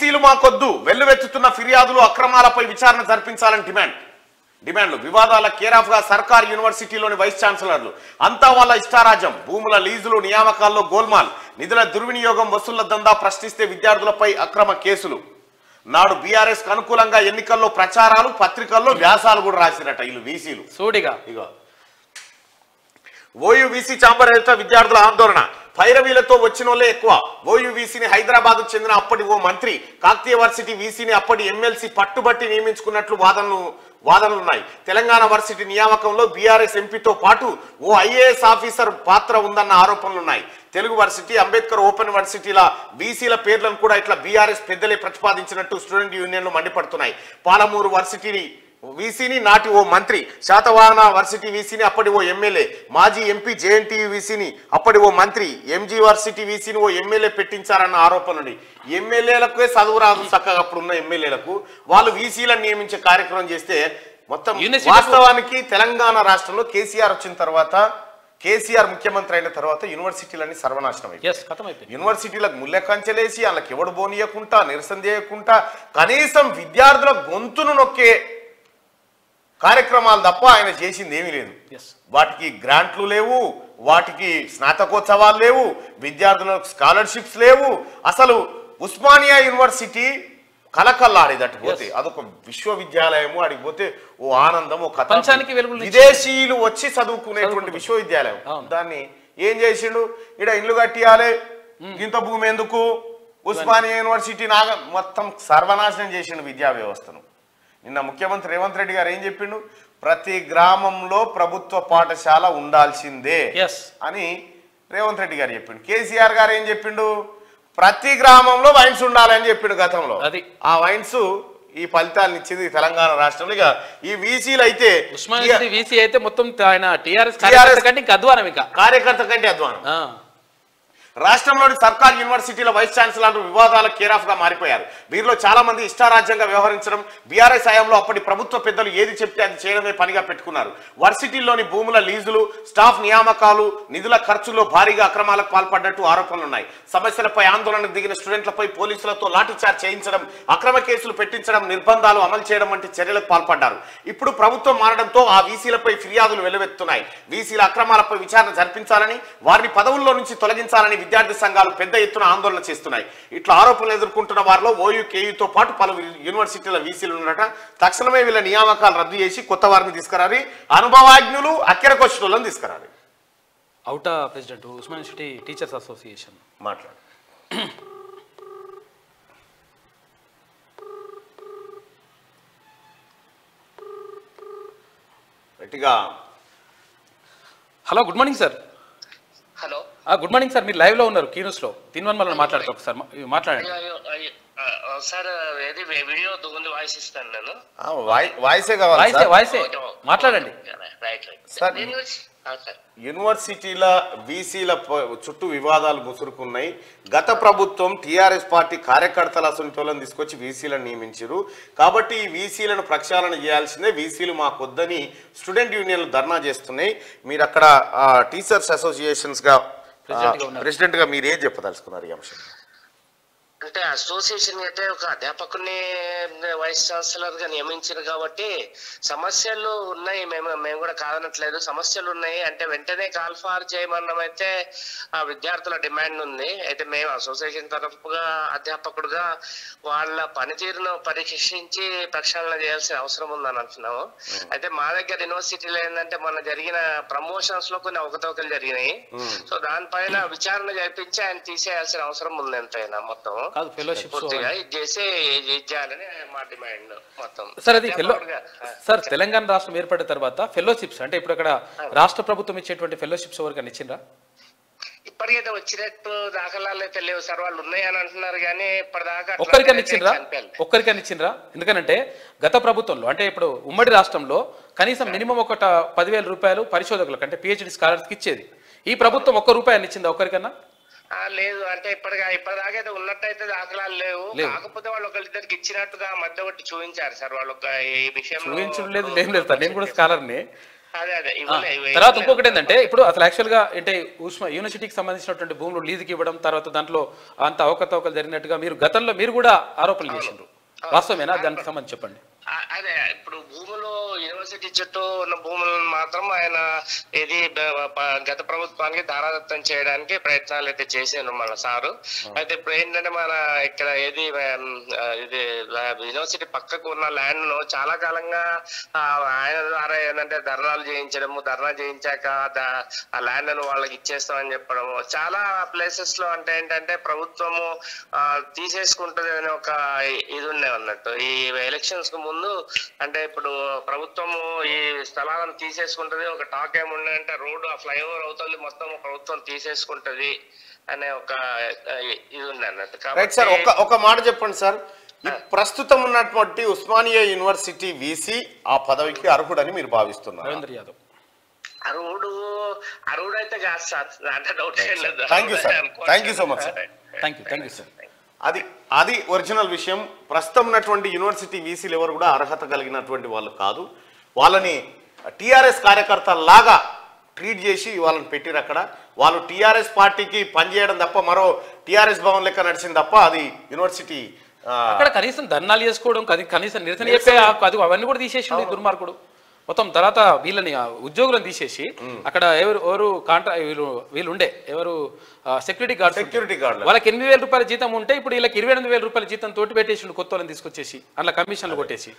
వీసీలు మాకొద్దు, వెల్లువెత్తుతున్న ఫిర్యాదులు అక్రమాలపై విచారణ జరిపించాలని డిమాండ్లు. వివాదాల కేరాఫ్ గా సర్కార్ యూనివర్సిటీలోని వైస్ ఛాన్సలర్లు. అంతా వాళ్ళ ఇష్టారాజ్యం. భూముల లీజులు, నియామకాల్లో గోల్మాల్, నిధుల దుర్వినియోగం, వసూళ్ల దందా ప్రశ్నిస్తే విద్యార్థులపై అక్రమ కేసులు. నాడు బీఆర్ఎస్ కు అనుకూలంగా ఎన్నికల్లో ప్రచారాలు, పత్రికల్లో వ్యాసాలు కూడా రాసిరట వీళ్ళు వీసీలు. సూడిగా ఇగో ఓయూవీసీ ఛాంబర్ ఎదుట విద్యార్థుల ఆందోళన. పైరవీలతో వచ్చిన వాళ్ళే ఎక్కువ. ఓయూవీసీని హైదరాబాద్ చెందిన అప్పటి ఓ మంత్రి, కాకతీయ వర్సిటీ వీసీని అప్పటి ఎమ్మెల్సీ పట్టుబట్టి నియమించుకున్నట్లు వాదనలున్నాయి. తెలంగాణ వర్సిటీ నియామకంలో బీఆర్ఎస్ ఎంపీతో పాటు ఓ ఐఏఎస్ ఆఫీసర్ పాత్ర ఉందన్న ఆరోపణలున్నాయి. తెలుగు వర్సిటీ, అంబేద్కర్ ఓపెన్ వర్సిటీల వీసీల పేర్లను కూడా ఇట్లా బీఆర్ఎస్ పెద్దలే ప్రతిపాదించినట్టు స్టూడెంట్ యూనియన్లు మండిపడుతున్నాయి. పాలమూరు వర్సిటీని వీసీని నాటి ఓ మంత్రి, శాతవాహన వర్సిటీ వీసీని అప్పటి ఓ ఎమ్మెల్యే, మాజీ ఎంపీ జేఎన్టీయూ వీసీని అప్పటి ఓ మంత్రి, ఎంజీ వర్సిటీ వీసీని ఓ ఎమ్మెల్యే పెట్టించారన్న ఆరోపణలు. ఎమ్మెల్యేలకే చదువు రాదు చక్కగా అప్పుడున్న ఎమ్మెల్యేలకు, వాళ్ళు వీసీలను నియమించే కార్యక్రమం చేస్తే మొత్తం. వాస్తవానికి తెలంగాణ రాష్ట్రంలో కేసీఆర్ వచ్చిన తర్వాత, కేసీఆర్ ముఖ్యమంత్రి అయిన తర్వాత యూనివర్సిటీలన్నీ సర్వనాశనం అయిపోయి, యూనివర్సిటీలకు ముళ్ళ కంచెలేసి వాళ్ళకి ఎవడు బోనియకుండా, నిరసన చేయకుండా, కనీసం విద్యార్థుల గొంతును నొక్కే కార్యక్రమాలు తప్ప ఆయన చేసింది ఏమీ లేదు. వాటికి గ్రాంట్లు లేవు, వాటికి స్నాతకోత్సవాలు లేవు, విద్యార్థులకు స్కాలర్షిప్స్ లేవు. అసలు ఉస్మానియా యూనివర్సిటీ కలకల్లాడేదట్టు పోతే అదొక విశ్వవిద్యాలయము, అడిగి పోతే ఓ ఆనందం, ఓ కథ. విదేశీయులు వచ్చి చదువుకునేటువంటి విశ్వవిద్యాలయం. దాన్ని ఏం చేసిండు, ఇక్కడ ఇల్లు కట్టియాలి, ఇంత భూమి ఎందుకు, ఉస్మానియా యూనివర్సిటీ మొత్తం సర్వనాశనం చేసిండు విద్యా వ్యవస్థను. నిన్న ముఖ్యమంత్రి రేవంత్ రెడ్డి గారు ఏం చెప్పిండు, ప్రతి గ్రామంలో ప్రభుత్వ పాఠశాల ఉండాల్సిందే అని రేవంత్ రెడ్డి గారు చెప్పిండు. కేసీఆర్ గారు ఏం చెప్పిండు, ప్రతి గ్రామంలో వైన్స్ ఉండాలి అని చెప్పిండు గతంలో. ఆ వైన్స్ ఈ ఫలితాలను ఇచ్చింది తెలంగాణ రాష్ట్రంలో. ఇక ఈ వీసీలు అయితే, వీసీ అయితే మొత్తం ఆయన టీఆర్ఎస్ కార్యకర్త కంటే అధ్వానం. రాష్ట్రంలోని సర్కార్ యూనివర్సిటీల వైస్ ఛాన్సలర్లు వివాదాల కేరాఫ్ గా మారిపోయారు. వీరిలో చాలా మంది ఇష్టారాజ్యంగా వ్యవహరించడం, బీఆర్ఎస్ హయాంలో అప్పటి ప్రభుత్వ పెద్దలు ఏది చెప్తే అది చేయడమే పనిగా పెట్టుకున్నారు. వర్సిటీల్లోని భూముల లీజులు, స్టాఫ్ నియామకాలు, నిధుల ఖర్చుల్లో భారీగా అక్రమాలకు పాల్పడ్డట్టు ఆరోపణలున్నాయి. సమస్యలపై ఆందోళనకు దిగిన స్టూడెంట్లపై పోలీసులతో లాఠీచార్జ్ చేయించడం, అక్రమ కేసులు పెట్టించడం, నిర్బంధాలు అమలు చేయడం వంటి చర్యలకు పాల్పడ్డారు. ఇప్పుడు ప్రభుత్వం మారడంతో ఆ వీసీలపై ఫిర్యాదులు వెల్లువెత్తున్నాయి. వీసీల అక్రమాలపై విచారణ జరిపించాలని, వారిని పదవుల్లో నుంచి తొలగించాలని విద్యార్థి సంఘాలు పెద్ద ఎత్తున ఆందోళన చేస్తున్నాయి. ఇట్లా ఆరోపణలు ఎదుర్కొంటున్న వారిలో ఓయూ, కేయూతో పాటు పలు యూనివర్సిటీల వీసీలు ఉన్నట. తక్షణమే వీళ్ళ నియామకాలు రద్దు చేసి కొత్త వారిని తీసుకురాలి, అనుభవజ్ఞులు అక్కెరకొచ్చులను తీసుకురాలి. అవుటా president Osmania university teachers association మాట్లాడు. గట్టిగా hello, good morning sir. Hello, good morning sir. మీరు లైవ్ లో ఉన్నారు కీనూస్ లో. తిన్వన్ మళ్ళీ మాట్లాడతా ఒకసారి మాట్లాడండి సార్. ఏది వీడియో ఉంది, వాయిస్ ఇస్తాను నేను. వాయిసే కావాలి, వాయిసే మాట్లాడండి. యూనివర్సిటీల వీసీల చుట్టూ వివాదాలు ముసురుకున్నాయి. గత ప్రభుత్వం టీఆర్ఎస్ పార్టీ కార్యకర్తల అసంటోలను తీసుకొచ్చి వీసీలను నియమించారు. కాబట్టి ఈ వీసీలను ప్రక్షాళన చేయాల్సిందే, వీసీలు మాకొద్దని స్టూడెంట్ యూనియన్లు ధర్నా చేస్తున్నాయి. మీరు అక్కడ టీచర్స్ అసోసియేషన్స్ గా ప్రెసిడెంట్ గా మీరు ఏం చెప్పదలుచుకున్నారు ఈ అంశం? అంటే అసోసియేషన్ అయితే ఒక అధ్యాపకుని వైస్ ఛాన్సలర్ గా నియమించారు కాబట్టి సమస్యలు ఉన్నాయి. మేము కూడా కాదనట్లేదు, సమస్యలు ఉన్నాయి. అంటే వెంటనే కాల్ఫార్ చేయమన్నమైతే అయితే ఆ విద్యార్థుల డిమాండ్ ఉంది. అయితే మేము అసోసియేషన్ తరఫుగా అధ్యాపకుడుగా వాళ్ళ పనితీరును పరీక్షించి ప్రక్షాళన చేయాల్సిన అవసరం ఉందని అంటున్నాము. అయితే మా దగ్గర యూనివర్సిటీలో ఏంటంటే మొన్న జరిగిన ప్రమోషన్స్ లో కొన్ని అవకతవకలు జరిగినాయి. సో దానిపైన విచారణ జరిపించి ఆయన తీసేయాల్సిన అవసరం ఉంది ఎంతైనా. మొత్తం సార్, తెలంగాణ రాష్ట్రం ఏర్పడిన తర్వాత ఫెలోషిప్స్ అంటే ఇప్పుడు అక్కడ రాష్ట్ర ప్రభుత్వం ఇచ్చేటువంటి ఫెలోషిప్స్ ఎవరికైనా ఇచ్చిండ్రా? ఇప్పటికైతే వచ్చినట్టు దాఖలాలు అయితే లేవు సార్. వాళ్ళు ఉన్నాయని అంటున్నారు కానీ ఇప్పటిదాకా ఒక్కరికైనా ఇచ్చిండ్రా? ఎందుకంటే గత ప్రభుత్వంలో అంటే ఇప్పుడు ఉమ్మడి రాష్ట్రంలో కనీసం మినిమం ఒక 10,000 రూపాయలు పరిశోధకులకు అంటే పిహెచ్డి స్కాలర్స్కి ఇచ్చేది. ఈ ప్రభుత్వం ₹1 ఇచ్చిందా ఒక్కరికన్నా? లేదు. అంటే ఇప్పటిదాకా అయితే ఉన్నట్టయితే దాఖలాలు లేవు. కాకపోతే వాళ్ళు ఒకరిద్దరికి ఇచ్చినట్టుగా మధ్య ఒకటి చూపించారు సార్. వాళ్ళు ఈ విషయం చూపించడం లేదు. నేను కూడా స్కాలర్ని తర్వాత ఇంకొకటి ఏంటంటే ఇప్పుడు అసలు యాక్చువల్ గా అంటే యూనివర్సిటీకి సంబంధించినటువంటి భూములు లీజుకి ఇవ్వడం, తర్వాత దాంట్లో అంత అవకతవకలు జరిగినట్టుగా మీరు గతంలో మీరు కూడా ఆరోపణలు చేసిండ్రు, వాస్తవమేనా? దానికి సంబంధించి చెప్పండి. అదే ఇప్పుడు భూములు యూనివర్సిటీ చుట్టూ ఉన్న భూములను మాత్రం ఆయన ఇది గత ప్రభుత్వానికి దారాదత్తం చేయడానికి ప్రయత్నాలు అయితే చేసారు మన సారు. అయితే ఇప్పుడు ఏంటంటే మన ఇక్కడ ఇది యూనివర్సిటీ పక్కకు ఉన్న ల్యాండ్ ను చాలా కాలంగా ఆయన ద్వారా ఏంటంటే ధర్నాలు చేయించడము, ధర్నా చేయించాక ఆ ల్యాండ్ ను వాళ్ళకి ఇచ్చేస్తామని చెప్పడము, చాలా ప్లేసెస్ లో అంటే ఏంటంటే ప్రభుత్వము తీసేసుకుంటుంది అని ఒక ఇది ఉండే అన్నట్టు. ఈ ఎలక్షన్స్ కు ముందు అంటే ఇప్పుడు ప్రభుత్వము ఈ స్థలాలను తీసేసుకుంటది, ఒక టాక్ ఏముండే అంటే రోడ్డు ఆ ఫ్లైఓవర్ అవుతుంది మొత్తం ప్రభుత్వం తీసేసుకుంటది అనే ఒక ఇది ఉంది అన్నట్టు. సార్ ఒక మాట చెప్పండి సార్, ప్రస్తుతం ఉన్నటువంటి ఉస్మానియా యూనివర్సిటీ వీసీ ఆ పదవికి అర్హుడని మీరు భావిస్తున్నారు? రవీంద్ర యాదవ్ అర్హుడు అయితే కాదు సార్, అంటే డౌట్ ఏం లేదు. Thank you so much sir. Thank you sir. అది ఒరిజినల్ విషయం. ప్రస్తుతం ఉన్నటువంటి యూనివర్సిటీ వీసీలు ఎవరు కూడా అర్హత కలిగినటువంటి వాళ్ళు కాదు. వాళ్ళని టీఆర్ఎస్ కార్యకర్తలాగా ట్రీట్ చేసి వాళ్ళని పెట్టిరు అక్కడ. వాళ్ళు టీఆర్ఎస్ పార్టీకి పనిచేయడం తప్ప మరో టీఆర్ఎస్ భవన్ లెక్క నడిచింది తప్ప అది యూనివర్సిటీ అక్కడ కనీసం ధర్నాలు చేసుకోవడం, కనీసం నిరసన చెప్పే అది అవన్నీ కూడా తీసేసి దుర్మార్గుడు మొత్తం. తర్వాత వీళ్ళని ఉద్యోగులను తీసేసి అక్కడ ఎవరు వీళ్ళు ఉండే ఎవరు సెక్యూరిటీ గార్డ్ వాళ్ళకి 8,000 రూపాయల జీతం ఉంటే ఇప్పుడు వీళ్ళకి 28,000 రూపాయల జీతం తోటి పెట్టేసి కొత్త వాళ్ళని తీసుకొచ్చేసి అట్లా కమిషన్లు కొట్టేసి